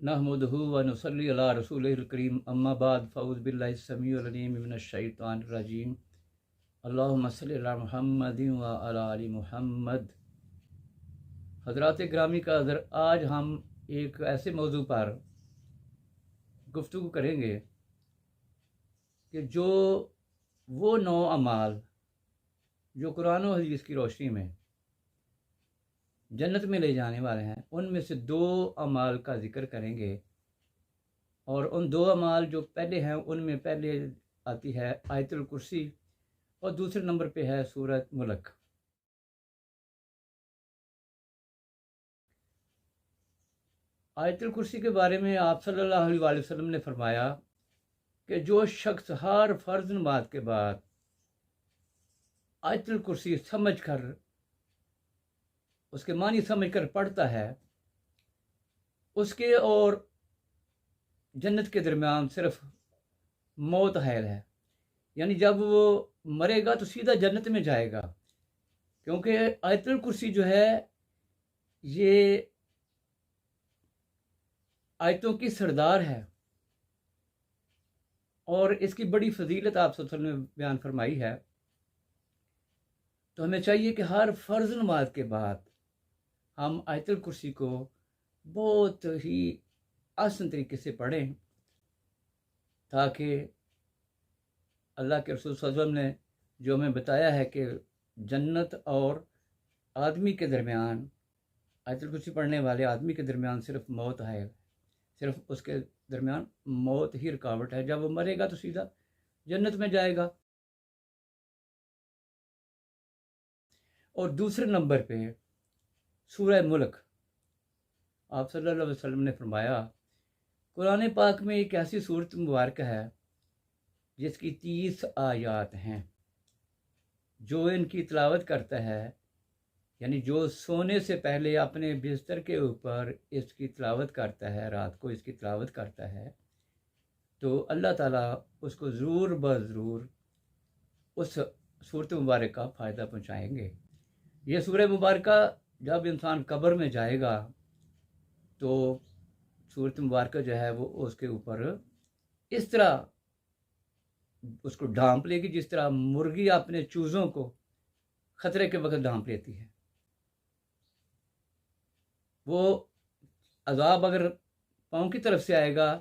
नहमदुहु व नुसल्ली अला रसूलिल करीम अम्मा बाद फ़ऊज़ बिल्लाहि समीउल अलीम मिनश शैतानिर रजीम अल्लाहुम्मा सल्लि अला मुहम्मदिन व अला आलि मुहम्मद। हज़रात ग्रामी का अज़र, आज हम एक ऐसे मौजू पर गुफ्तगू करेंगे कि जो वो 9 अमाल जो कुरान और हदीस की रोशनी में जन्नत में ले जाने वाले हैं, उनमें से 2 अमाल का जिक्र करेंगे। और उन 2 अमाल जो पहले हैं, उनमें पहले आती है आयतुल कुर्सी और दूसरे नंबर पे है सूरत मुल्क। आयतुल कुर्सी के बारे में आप सल्लल्लाहु अलैहि वसल्लम ने फरमाया कि जो शख्स हर फ़र्ज नमाज के बाद आयतुल कुर्सी समझ कर, उसके मानी समझ कर पढ़ता है, उसके और जन्नत के दरमियान सिर्फ मौत हैल है। यानी जब वो मरेगा तो सीधा जन्नत में जाएगा, क्योंकि आयतुल कुर्सी जो है ये आयतों की सरदार है और इसकी बड़ी फजीलत आप सब ने बयान फरमाई है। तो हमें चाहिए कि हर फ़र्ज नमाज के बाद हम आयतुल कुर्सी को बहुत ही आसान तरीके से पढ़ें, ताकि अल्लाह के रसूल सल्लल्लाहु अलैहि वसल्लम ने जो हमें बताया है कि जन्नत और आदमी के दरमियान, आयतुल कुर्सी पढ़ने वाले आदमी के दरमियान सिर्फ मौत है, सिर्फ उसके दरमियान मौत ही रुकावट है। जब वो मरेगा तो सीधा जन्नत में जाएगा। और दूसरे नंबर पे सूरह मुल्क, आप सल्लल्लाहु अलैहि वसल्लम ने फरमाया, कुरान पाक में एक ऐसी सूरत मुबारक है जिसकी 30 आयात हैं। जो इनकी तिलावत करता है, यानी जो सोने से पहले अपने बिस्तर के ऊपर इसकी तिलावत करता है, रात को इसकी तिलावत करता है, तो अल्लाह ताला उसको ज़रूर ज़रूर उस सूरत मुबारक का फ़ायदा पहुँचाएंगे। ये सूरह मुबारक जब इंसान कब्र में जाएगा तो सूरत मुबारक जो है वो उसके ऊपर इस तरह उसको ढांप लेगी जिस तरह मुर्गी अपने चूज़ों को ख़तरे के वक्त ढांप लेती है। वो अज़ाब अगर पाँव की तरफ से आएगा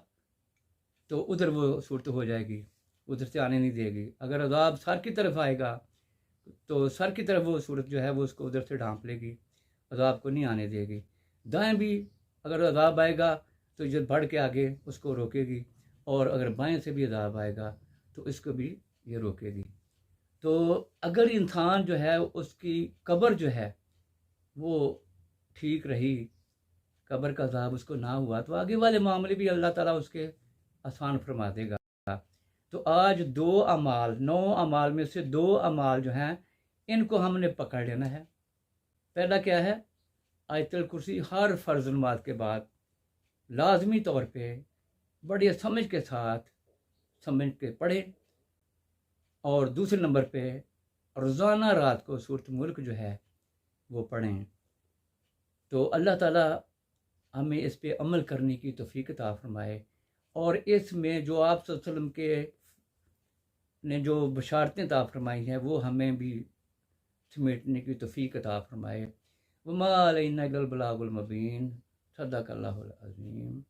तो उधर वो सूरत हो जाएगी, उधर से आने नहीं देगी। अगर अज़ाब सर की तरफ आएगा तो सर की तरफ वो सूरत जो है वो उसको उधर से ढांप लेगी, अज़ाब को नहीं आने देगी। दाएं भी अगर अज़ाब आएगा तो ये बढ़ के आगे उसको रोकेगी, और अगर बाएं से भी अज़ाब आएगा तो इसको भी ये रोकेगी। तो अगर इंसान जो है उसकी कब्र जो है वो ठीक रही, कब्र का अज़ाब उसको ना हुआ, तो आगे वाले मामले भी अल्लाह ताला उसके आसान फरमा देगा। तो आज 2 अमाल, 9 अमाल में से 2 अमाल जो हैं इनको हमने पकड़ लेना है। पहला क्या है? आयतुल कुर्सी हर फ़र्ज़ नमाज के बाद लाजमी तौर पे बड़ी समझ के साथ समझ के पढ़ें। और दूसरे नंबर पे रोज़ाना रात को सूरत मुल्क जो है वो पढ़ें। तो अल्लाह ताला हमें इस पे अमल करने की तौफीक अता फरमाए, और इसमें जो आप सल्लल्लाहु अलैहि वसल्लम के ने जो बशारतें अता फरमाई हैं वो हमें भी समेटने की तौफीक अता फरमाए। वमा अलैना इल्लल बलागुल मुबीन। सदक़ल्लाहुल अज़ीम।